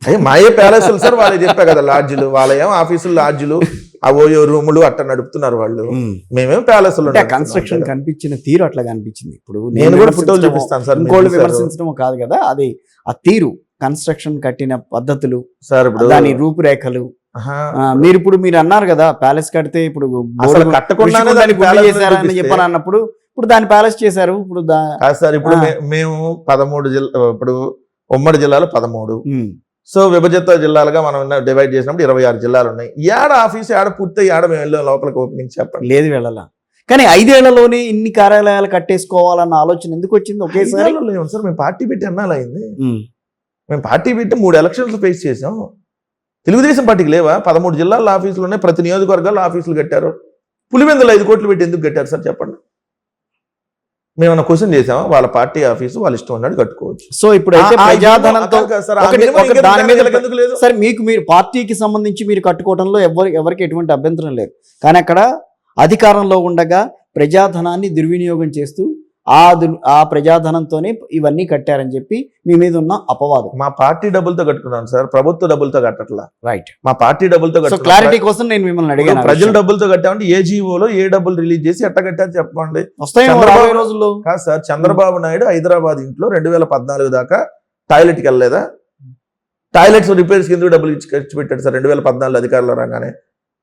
అయ్యి మాయే ప్యాలెస్లు సార్, వాళ్ళే చెప్పా కదా లాడ్జీలు, వాళ్ళేం ఆఫీసులు లాడ్జీలు అవోయో రూములు అట్లా నడుపుతున్నారు వాళ్ళు. మేమేం ప్యాలెస్లు. కన్స్ట్రక్షన్ కనిపించిన తీరు అట్లా కనిపించింది. ఇప్పుడు నేను కూడా ఫోటోలు చూపిస్తాను సార్. ఇంకోళ్ళు విమర్శించడం కాదు కదా, అది ఆ తీరు, కన్స్ట్రక్షన్ కట్టిన పద్ధతులు సార్, ఇప్పుడు దాని రూపురేఖలు. మీరు అన్నారు కదా ప్యాలెస్ కడితే ఇప్పుడు కట్టకుండానే చేశారని చెప్పని అన్నప్పుడు ఇప్పుడు దాన్ని ప్యాలెస్ చేశారు. ఇప్పుడు సార్ ఇప్పుడు మేము 13 జిల్లా, ఇప్పుడు ఉమ్మడి జిల్లాలో 13, సో విభజిత జిల్లాలుగా మనం డివైడ్ చేసినప్పుడు 26 జిల్లాలు ఉన్నాయి. ఏడ ఆఫీస్ ఏడ పూర్తి ఏడ మేము వెళ్ళాం లోపలికి ఓపెనింగ్ చెప్పండి. లేదు వెళ్ళాలా, కానీ 5 ఏళ్లలోనే ఇన్ని కార్యాలయాలు కట్టేసుకోవాలన్న ఆలోచన ఎందుకు వచ్చింది ఒకేసారి? సార్ మేము పార్టీ పెట్టి అన్నాలైంది, మేము పార్టీ పెట్టి 3 ఎలక్షన్స్ ఫేస్ చేసాం. తెలుగుదేశం పార్టీకి లేవా? 13 జిల్లాల ఆఫీసులు ఉన్నాయి, ప్రతి నియోజకవర్గాల్లో ఆఫీసులు కట్టారు. పులివెందులు 5 కోట్లు పెట్టి ఎందుకు కట్టారు సార్ చెప్పండి? మేమన్నా క్వశ్చన్ చేసామా? వాళ్ళ పార్టీ ఆఫీసు వాళ్ళ ఇష్టం ఉన్నాడు కట్టుకోవచ్చు. సో ఇప్పుడు అయితే ప్రజాధనంతో సరే మీరు పార్టీకి సంబంధించి మీరు కట్టుకోవడంలో ఎవరికి ఎటువంటి అభ్యంతరం లేదు, కానీ అక్కడ అధికారంలో ఉండగా ప్రజాధనాన్ని దుర్వినియోగం చేస్తూ ఆ ప్రజాధనంతోనే ఇవన్నీ కట్టారని చెప్పి మీ మీద ఉన్న అపవాదం. మా పార్టీ డబ్బులతో కట్టుకున్నాను సార్, ప్రభుత్వ డబ్బులతో కట్టట్లా. రైట్, మా పార్టీ డబ్బులతో కట్టారు. క్లారిటీ కోసం నేను మిమ్మల్ని అడిగాను. ప్రజల డబ్బులతో కట్టామంటే ఏ జీవోలో ఏ డబ్బులు రిలీజ్ చేసి ఎట్ట కట్టారు చెప్పండి. వస్తాయి రోజుల్లో. కాదు సార్, చంద్రబాబు నాయుడు హైదరాబాద్ ఇంట్లో 2014 దాకా టాయిలెట్కి వెళ్ళలేదా? టాయిలెట్స్ రిపేర్స్ ఎందుకు డబ్బులు ఖర్చు పెట్టాడు సార్? 2014 అధికారంలో రాగానే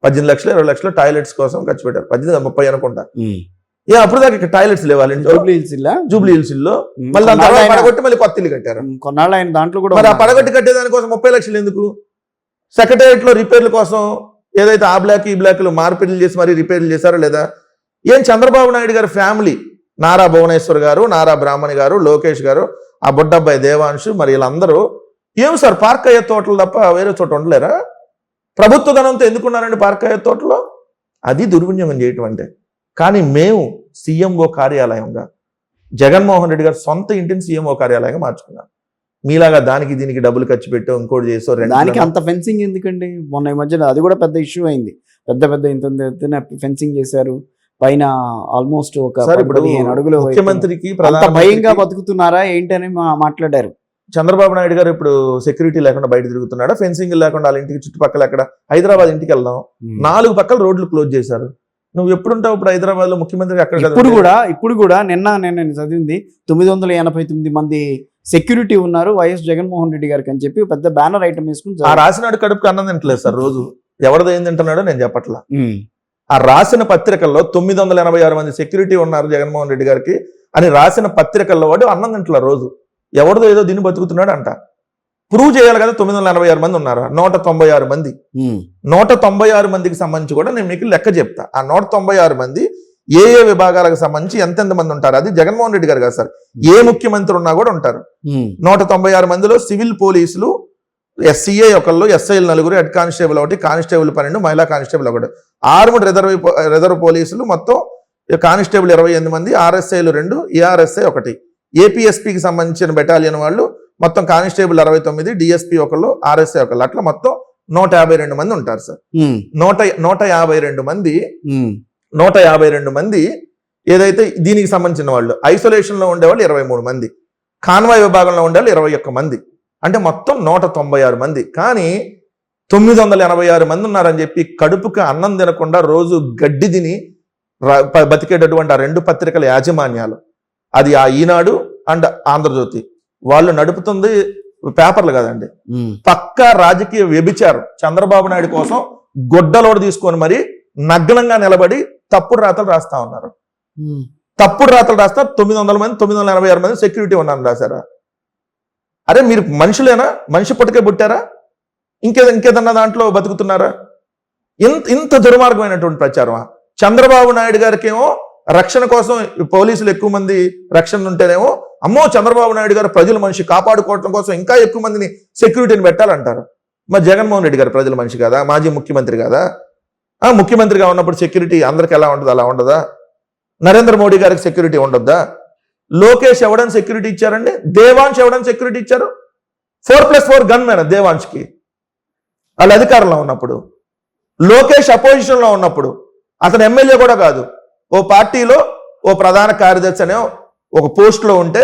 18 లక్షలు 20 లక్షలు టాయిలెట్స్ కోసం ఖర్చు పెట్టారు. 18 30 అనుకుంటా. అప్పుడు దాకా ఇక్కడ టాయిలెట్స్ లేవాలి. జూబ్లీ హిల్స్ లో మళ్ళీ పడగొట్టి మళ్ళీ కొత్త ఇల్లు కట్టారు. కొన్నాళ్ళు ఆయన దాంట్లో కూడా మరి ఆ పడగొట్టి కట్టేదానికోసం 30 లక్షలు ఎందుకు? సెక్రటేరియట్ లో రిపేర్ల కోసం ఏదైతే ఆ బ్లాక్ ఈ బ్లాక్లు మార్పిడిలు చేసి మరి రిపేర్లు చేశారో లేదా? ఏం చంద్రబాబు నాయుడు గారి ఫ్యామిలీ, నారా భువనేశ్వర్ గారు, నారా బ్రాహ్మణి గారు, లోకేష్ గారు, ఆ బుడ్డబ్బాయి దేవాంశు, మరి వీళ్ళందరూ ఏం సార్ పార్క్ అయ్యే తోటలు తప్ప వేరే చోట ఉండలేరా? ప్రభుత్వ ధనంతో ఎందుకున్నారండి పార్క్ అయ్యే తోటలో? అది దుర్వినియోగం చేయటం అంటే. కానీ మేము సీఎంఓ కార్యాలయంగా జగన్మోహన్ రెడ్డి గారు సొంత ఇంటిని సీఎంఓ కార్యాలయంగా మార్చుకున్నాం. మీలాగా దానికి దీనికి డబ్బులు ఖర్చు పెట్టాం, ఇంకోటి చేసో. దానికి అంత ఫెన్సింగ్ ఎందుకండి? మొన్న ఈ మధ్యలో అది కూడా పెద్ద ఇష్యూ అయింది. పెద్ద ఇంత ఫెన్సింగ్ చేశారు పైన, ఆల్మోస్ట్ ఒక 15 అడుగులు. ముఖ్యమంత్రికి భయంగా బతుకుతున్నారా ఏంటని మాట్లాడారు. చంద్రబాబు నాయుడు గారు ఇప్పుడు సెక్యూరిటీ లేకుండా బయట తిరుగుతున్నాడా? ఫెన్సింగ్ లేకుండా వాళ్ళ ఇంటికి చుట్టుపక్కల ఎక్కడ? హైదరాబాద్ ఇంటికి వెళ్దాం, 4 పక్కల రోడ్లు క్లోజ్ చేశారు. నువ్వు ఎప్పుడుంటావు ఇప్పుడు హైదరాబాద్ లో? ముఖ్యమంత్రి అక్కడ ఇప్పుడు కూడా నిన్న చదివింది 989 మంది సెక్యూరిటీ ఉన్నారు వైఎస్ జగన్మోహన్ రెడ్డి గారికి అని చెప్పి పెద్ద బ్యానర్ ఐటమ్ వేసుకుని. ఆ రాసినాడు కడుపుకి అన్నం తింటలేదు సార్ రోజు. ఎవరిదైంది తింటున్నాడో నేను చెప్పట్లా. ఆ రాసిన పత్రికల్లో 986 మంది సెక్యూరిటీ ఉన్నారు జగన్మోహన్ రెడ్డి గారికి అని రాసిన పత్రికల్లో వాడు అన్నం తింటలే రోజు. ఎవరిదో ఏదో దీన్ని బతుకుతున్నాడు అంట. ప్రూవ్ చేయాలి కదా. 986 మంది ఉన్నారు, 196 మంది. 196 మందికి సంబంధించి కూడా నేను మీకు లెక్క చెప్తా. ఆ 196 మంది ఏ విభాగాలకు సంబంధించి ఎంతెంత మంది ఉంటారు? అది జగన్మోహన్ రెడ్డి గారు కదా సార్, ఏ ముఖ్యమంత్రి ఉన్నా కూడా ఉంటారు. 196 మందిలో సివిల్ పోలీసులు SCA ఒకళ్ళు, SIలు 4, హెడ్ కానిస్టేబుల్ 1, కానిస్టేబుల్ 12, మహిళా కానిస్టేబుల్ 1, ఆర్మ్డ్ రిజర్వ్ పోలీసులు మొత్తం కానిస్టేబుల్ 28 మంది, RSIలు 2, ARSI 1, APSPకి సంబంధించిన బెటాలియన్ వాళ్ళు మొత్తం కానిస్టేబుల్ 69, DSP ఒకళ్ళు, RSI ఒకళ్ళు, అట్లా మొత్తం 152 మంది ఉంటారు సార్. 152 మంది ఏదైతే దీనికి సంబంధించిన వాళ్ళు. ఐసోలేషన్ లో ఉండేవాళ్ళు 23 మంది, కాన్వాయ్ విభాగంలో ఉండేవాళ్ళు 21 మంది, అంటే మొత్తం 196 మంది. కానీ 986 మంది ఉన్నారని చెప్పి కడుపుకి అన్నం తినకుండా రోజు గడ్డి తిని బతికేటటువంటి ఆ 2 పత్రికల యాజమాన్యాలు, అది ఆ ఈనాడు అండ్ ఆంధ్రజ్యోతి, వాళ్ళు నడుపుతుంది పేపర్లు కదండి. పక్కా రాజకీయ వ్యభిచారం. చంద్రబాబు నాయుడు కోసం గొడ్డలోడు తీసుకొని మరి నగ్నంగా నిలబడి తప్పుడు రాతలు రాస్తా ఉన్నారు. తప్పుడు రాతలు రాస్తా 900 మంది 986 మంది సెక్యూరిటీ ఉన్నారని రాశారా? అరే మీరు మనుషులేనా? మనిషి పుట్టకే పుట్టారా? ఇంకేదన్నా దాంట్లో బతుకుతున్నారా? ఇంత దుర్మార్గమైనటువంటి ప్రచారమా? చంద్రబాబు నాయుడు గారికి ఏమో రక్షణ కోసం పోలీసులు ఎక్కువ మంది రక్షణ ఉంటేనేమో అమ్మో చంద్రబాబు నాయుడు గారు ప్రజల మనిషి, కాపాడుకోవడం కోసం ఇంకా ఎక్కువ మందిని సెక్యూరిటీని పెట్టాలంటారు. మరి జగన్మోహన్ రెడ్డి గారు ప్రజల మనిషి కాదా? మాజీ ముఖ్యమంత్రి కాదా? ముఖ్యమంత్రిగా ఉన్నప్పుడు సెక్యూరిటీ అందరికి ఎలా ఉండదు అలా ఉండదా? నరేంద్ర మోడీ గారికి సెక్యూరిటీ ఉండొద్దా? లోకేష్ ఎవడని సెక్యూరిటీ ఇచ్చారండి? దేవాంశ్ ఎవడని సెక్యూరిటీ ఇచ్చారు? 4+4 గన్ మ్యాన్ దేవాంశ్కి వాళ్ళు అధికారంలో ఉన్నప్పుడు. లోకేష్ అపోజిషన్ లో ఉన్నప్పుడు అతను ఎమ్మెల్యే కూడా కాదు, ఓ పార్టీలో ఓ ప్రధాన కార్యదర్శి అనే ఒక పోస్ట్ లో ఉంటే